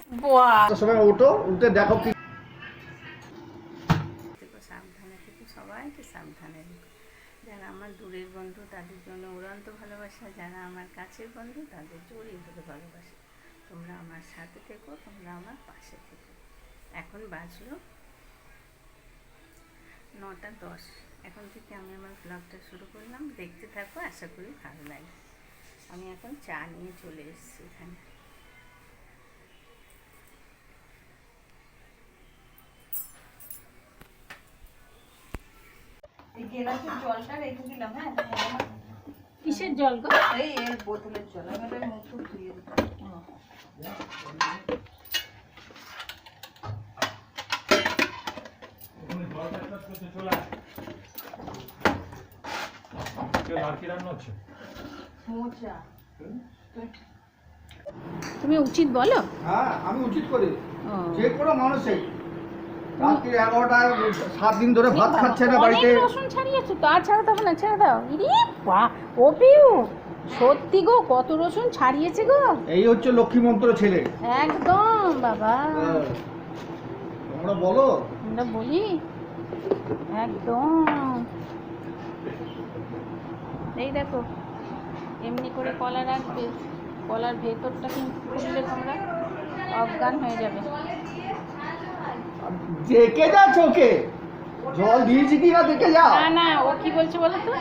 বাহ, সময় ওঠো, উঠে দেখো কি। সাবধানে থেকো, সবাইকে সাবধানে রেখো। যারা আমার দূরের বন্ধু তাদের জন্য উড়ন্ত ভালোবাসা, যারা আমার কাছের বন্ধু তাদের জড়িয়ে ধরে ভালোবাসা। তোমরা আমার সাথে থেকো, তোমরা আমার পাশে থেকো। এখন বাজলো 9টা 10। এখন থেকে আমি আমার ব্লগটা শুরু করলাম, দেখতে থাকো, আশা করি ভালো লাগে। আমি এখন চা নিয়ে চলে এসেছি এখানে। জলটা রেখে দিলাম। হ্যাঁ, কিসের জল গো? এই বোতলের জল, আমি মুখ ধুয়ে দিতাম। তুমি উচিত বলো? হ্যাঁ, আমি উচিত করি। যে কোনো মানুষই রাত্রি 11টায় 7 দিন ধরে ভাত খাচ্ছে না বাড়িতে। অনেক রসুন ছাড়িয়েছো তো, আর ছাড়াতে হবে না, ছেড়ে দাও। ইরে বাহ, ও পিউ, সত্যি গো কত রসুন ছাড়িয়েছে গো। এই হচ্ছে লক্ষ্মী মন্ত্র ছেলে। একদম বাবা, তোমরা বলো। আমরা বলি একদম। এই দেখো, এমনি করে কলা রাখবে, কলার ভেতরটা কিন্তু খুললে তোমরা অজ্ঞান হয়ে যাবে। দেখে যা, চোখে জল দিয়েছি কি না দেখে যা। না না, ও কি বলছে বলো তো?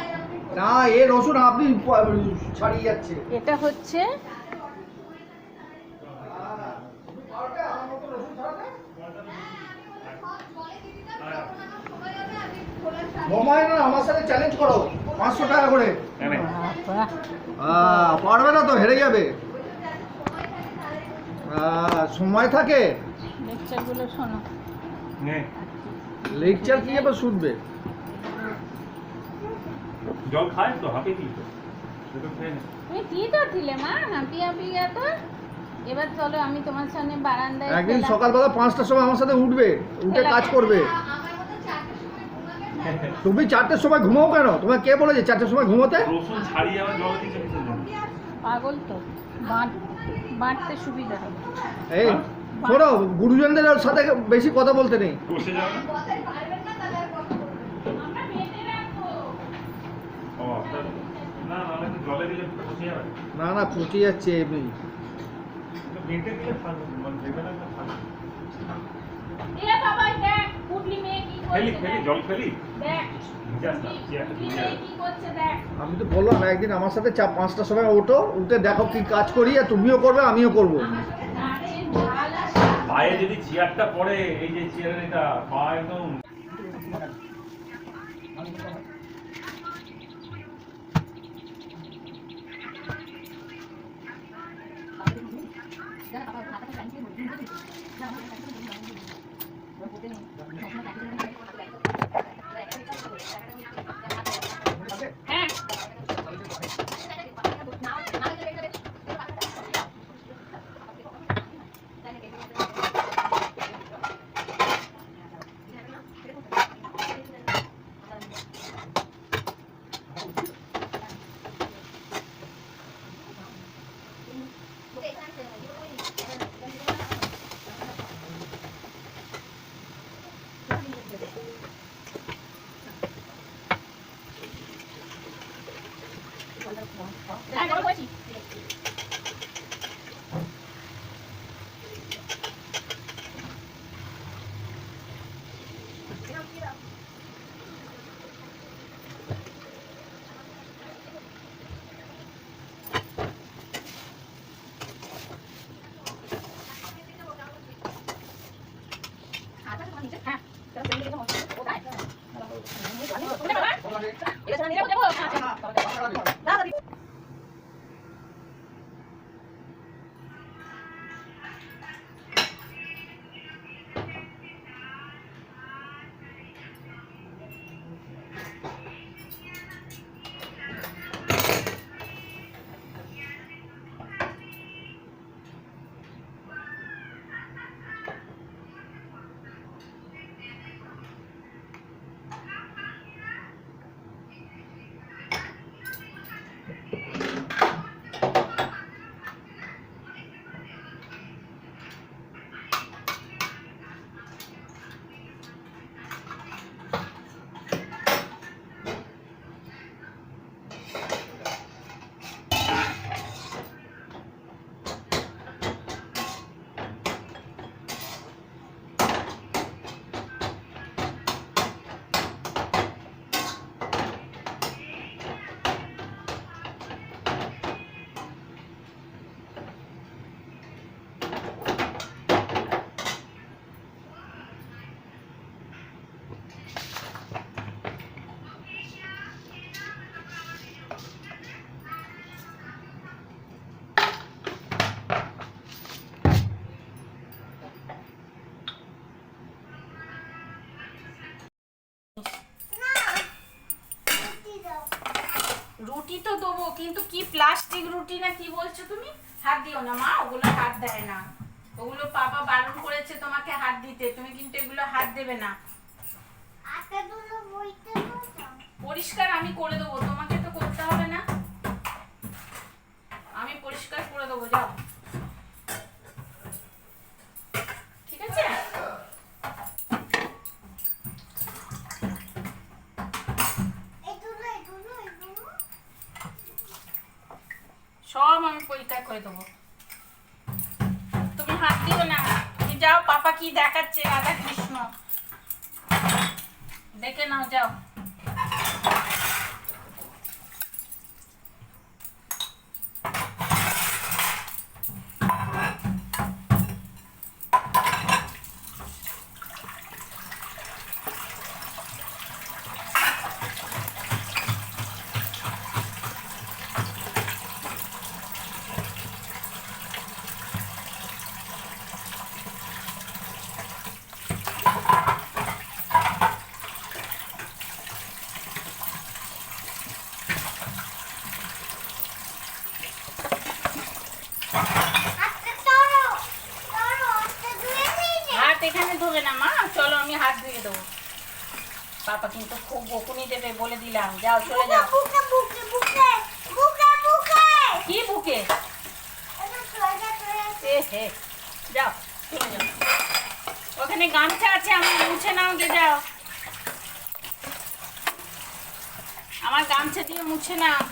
না, এ রসুন আপনি ছাড়িয়ে যাচ্ছে। এটা হচ্ছে সময় না, আমার সাথে চ্যালেঞ্জ করো 500 টাকা করে। পারবে না তো, হেরে যাবে। সময় থাকে। লেকচারগুলো শোনো। লেকচার কি এবার শুনবে? জল খায় তো, হাতে কি তো তুমি কি তো দিলে মা, হাঁপি হাঁপি তো। এবার চলো, আমি তোমার সামনে বারান্দায় একদিন সকালবেলা 5টার সময় আমার সাথে উঠবে, উঠে কাজ করবে। তুমি 4টের সময় ঘুমাও কেন? তোমার কে বলেছে 4টের সময় ঘুমোতে? রসুন ছাড়িয়ে আবার জল দিতে পাগল তো, বাঁটতে সুবিধা হবে। এই শোনো, গুরুজনদের সাথে বেশি কথা বলতে নেই। বসে যাবে না, না জলে দিলে বসে যাবে। না না, পচে যাচ্ছে এমনি। বেটে দিলে ভালো, মানে দেবে না ভালো। এ বাবা দেখ, পুটলি মেয়ে কি করছে, ফেলি জল ফেলি দেখ কি করছে দেখ। আমি তো বললাম একদিন আমার সাথে 5টার সময় ওঠো, উঠে দেখো কি কাজ করি, আর তুমিও করবে আমিও করবো। পায়ে যদি চেয়ারটা পড়ে, এই যে চেয়ারের এটা পা একদম কিন্তু কি প্লাস্টিক রুটি না কি বলছো তুমি? হাত দিও না মা, ওগুলো হাত দেয় না। ওগুলো পাপা বারণ করেছে তোমাকে হাত দিতে, তুমি কিন্তু এগুলো হাত দেবে না। পরিষ্কার আমি করে দেবো, তোমাকে তো করতে হবে না, আমি পরিষ্কার করে দেবো, যাও। ঠিক আছে? সব আমি পরিষ্কার করে দেবো, তুমি হাত দিও না। তুমি যাও, পাপা কি দেখাচ্ছে রাধা কৃষ্ণ, দেখে নাও, যাও। হাত এখানে ধোবে না মা, চলো আমি হাত ধুয়ে দেবো। পাপা কিন্তু খুব বকুনি দেবে বলে দিলাম, যাও চলে যাও। কি বুকে? হে যাও চলে যাও, ওখানে গামছা আছে, আমি মুছে নাও, গে যাও, আমার গামছা দিয়ে মুছে নাও।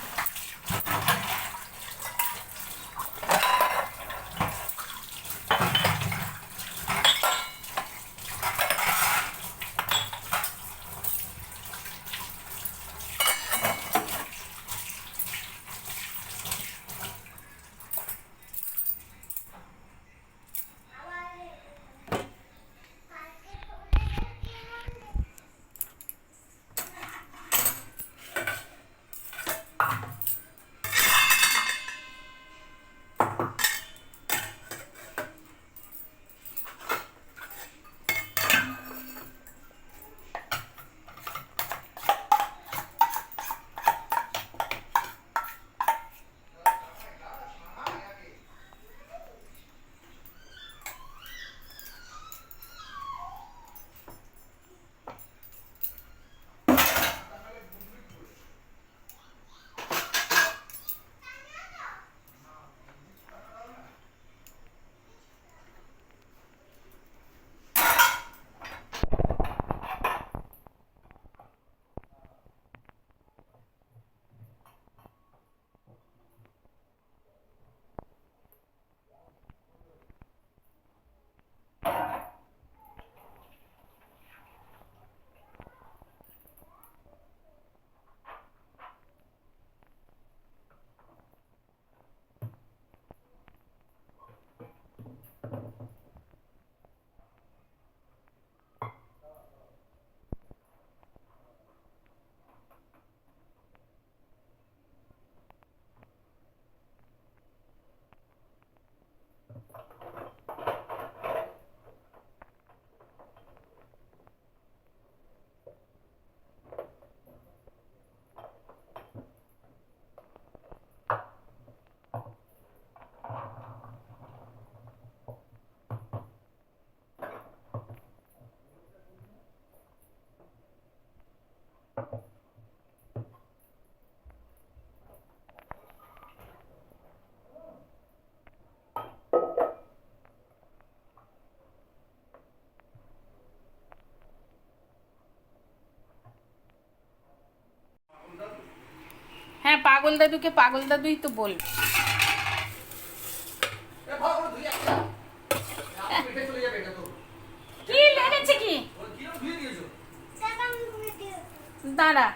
হ্যাঁ, পাগল দাদুকে পাগল দাদুই তো বলবে। কি লেগেছে কি? দাঁড়া,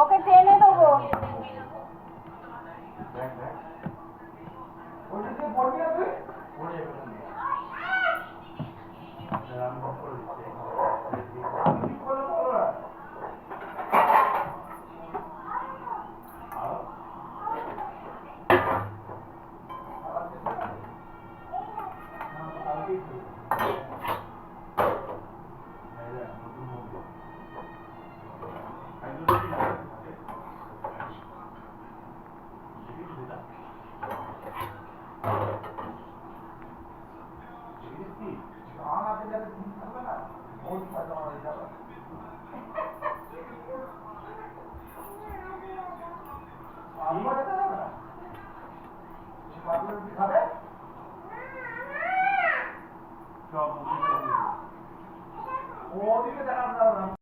ওকে টেনে দেবো। আমরা